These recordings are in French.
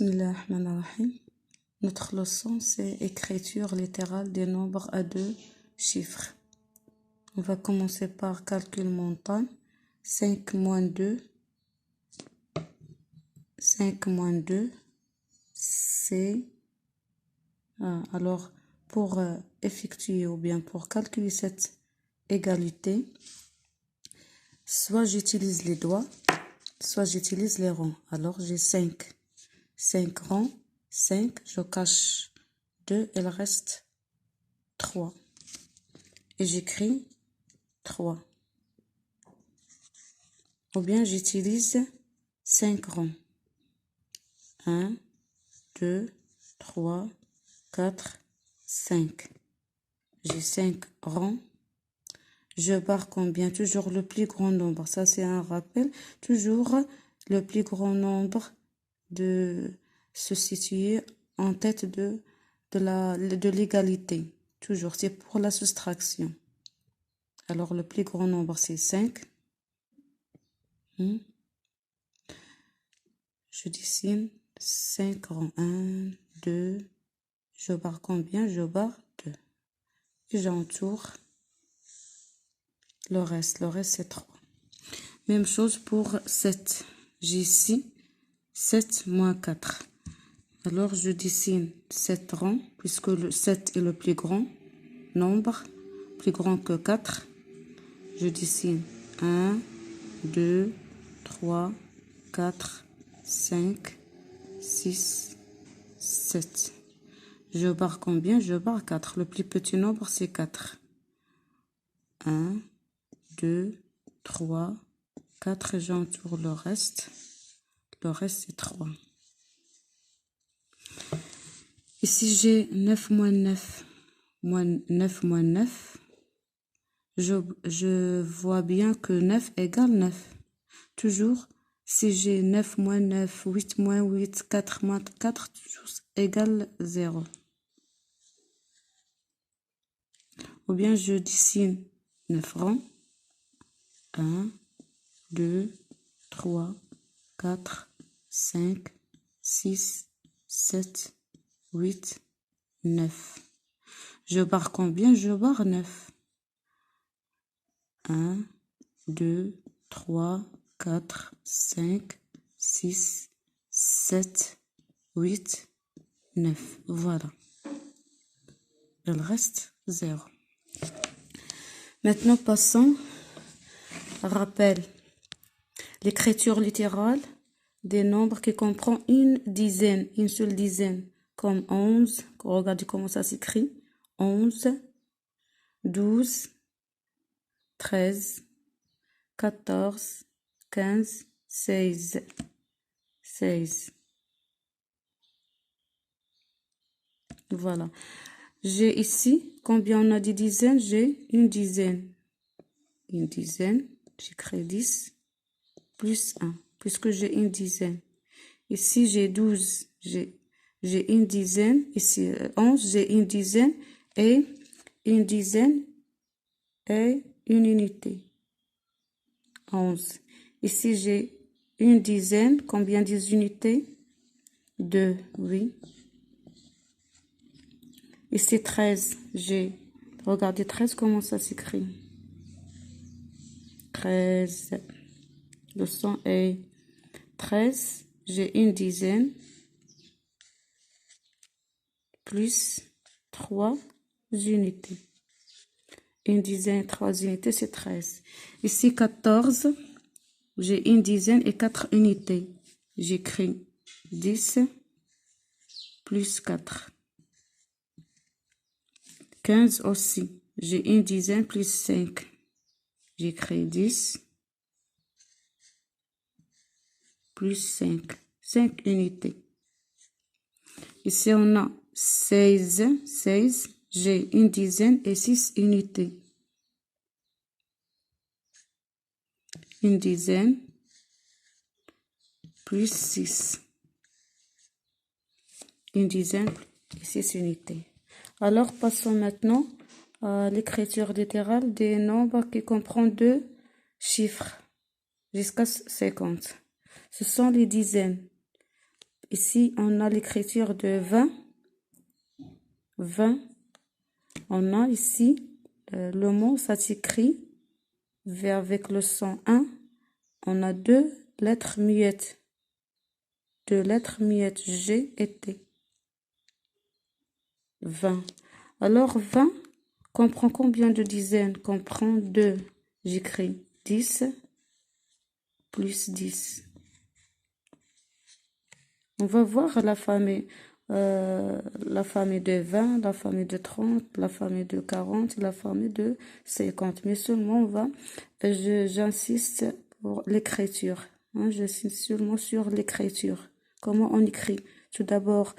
Bismillahirrahmanirrahim. Notre leçon, c'est écriture littérale des nombres à deux chiffres. On va commencer par calcul mental. 5 moins 2. 5 moins 2, c'est... alors, pour effectuer ou bien pour calculer cette égalité, soit j'utilise les doigts, soit j'utilise les ronds. Alors, j'ai 5. 5 ronds, 5, je cache 2, il reste 3. Et j'écris 3. Ou bien j'utilise 5 ronds. 1, 2, 3, 4, 5. J'ai 5 ronds. Je barre combien? Toujours le plus grand nombre. Ça, c'est un rappel. Toujours le plus grand nombre de se situer en tête de l'égalité. Toujours, c'est pour la soustraction. Alors, le plus grand nombre, c'est 5. Je dessine 5 rangs. 1, 2. Je barre combien? Je barre 2. Et j'entoure le reste. Le reste, c'est 3. Même chose pour 7. J'ai ici 7 moins 4. Alors, je dessine 7 rangs, puisque le 7 est le plus grand nombre, plus grand que 4. Je dessine 1, 2, 3, 4, 5, 6, 7. Je barre combien? Je barre 4. Le plus petit nombre, c'est 4. 1, 2, 3, 4. Et j'entoure le reste. Le reste, c'est 3. Ici, j'ai 9 moins 9. 9 moins 9. Je vois bien que 9 égale 9. Toujours, si j'ai 9 moins 9, 8 moins 8, 4 moins 4, toujours égale 0. Ou bien je dessine 9 rangs. 1, 2, 3, 4, 5, 6, 7, 8, 9. Je barre combien? Je barre 9. 1, 2, 3, 4, 5, 6, 7, 8, 9. Voilà. Il reste 0. Maintenant, passons. Rappel. L'écriture littérale des nombres qui comprend une dizaine, une seule dizaine, comme 11. Regardez comment ça s'écrit. 11, 12, 13, 14, 15, 16. 16. Voilà. J'ai ici, combien on a de dizaines? J'ai une dizaine. Une dizaine, j'écris 10 plus 1, puisque j'ai une dizaine. Ici, j'ai 12, j'ai une dizaine. Ici, 11, j'ai une dizaine et une dizaine et une unité. 11. Ici, j'ai une dizaine. Combien d'unités? 2, oui. Ici, 13, j'ai... Regardez 13, comment ça s'écrit? 13. Le son est 13. J'ai une dizaine. Plus 3 unités. Une dizaine, 3 unités, c'est 13. Ici, 14. J'ai une dizaine et 4 unités. J'écris 10 plus 4. 15 aussi. J'ai une dizaine plus 5. J'écris 10 plus 5. 5 unités. Ici, on a 16. 16. J'ai une dizaine et 6 unités. Une dizaine plus 6. Une dizaine et 6 unités. Alors, passons maintenant à l'écriture littérale des nombres qui comprend deux chiffres jusqu'à 50. Ce sont les dizaines. ici, on a l'écriture de 20. 20. On a ici le mot, ça s'écrit avec le son 1. On a 2 lettres muettes. 2 lettres muettes, G et T. 20. Alors, 20 comprend combien de dizaines? Comprend 2. J'écris 10 plus 10. On va voir la famille de 20, la famille de 30, la famille de 40, la famille de 50. Mais seulement, j'insiste pour l'écriture. J'insiste seulement sur l'écriture. Comment on écrit? Tout d'abord,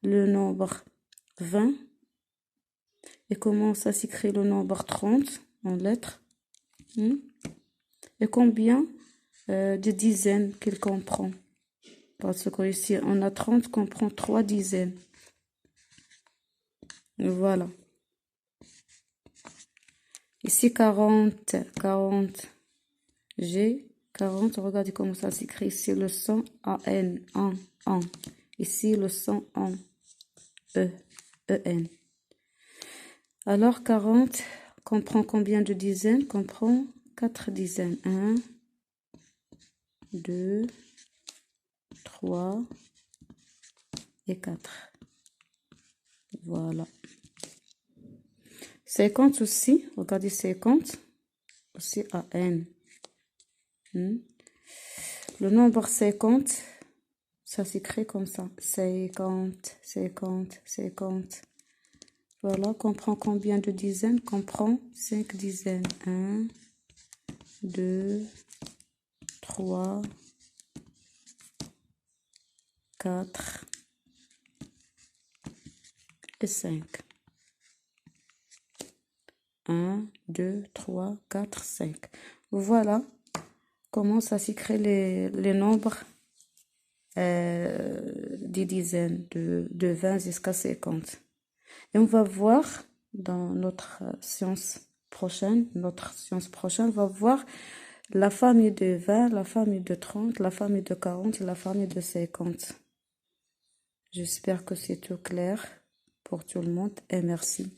le nombre 20. Et comment ça s'écrit le nombre 30 en lettres? Et combien de dizaines qu'il comprend? Parce que ici, on a 30 comprend 3 dizaines. Voilà. Ici, 40. G, 40. Regardez comment ça s'écrit. Ici, le son AN. En. Ici, le son en. EN. Alors, 40 comprend combien de dizaines? Comprend 4 dizaines. 1, 2, 3 et 4. Voilà. 50 aussi. Regardez 50. Aussi AN. Le nombre 50, ça s'écrit comme ça. 50. Voilà, comprend combien de dizaines? Comprend 5 dizaines. 1, 2, 3, 4 et 5. 1, 2, 3, 4, 5. Voilà comment ça s'écrit les nombres des dizaines de 20 jusqu'à 50. Et on va voir dans notre séance prochaine, on va voir la famille de 20, la famille de 30, la famille de 40 et la famille de 50. J'espère que c'est tout clair pour tout le monde et merci.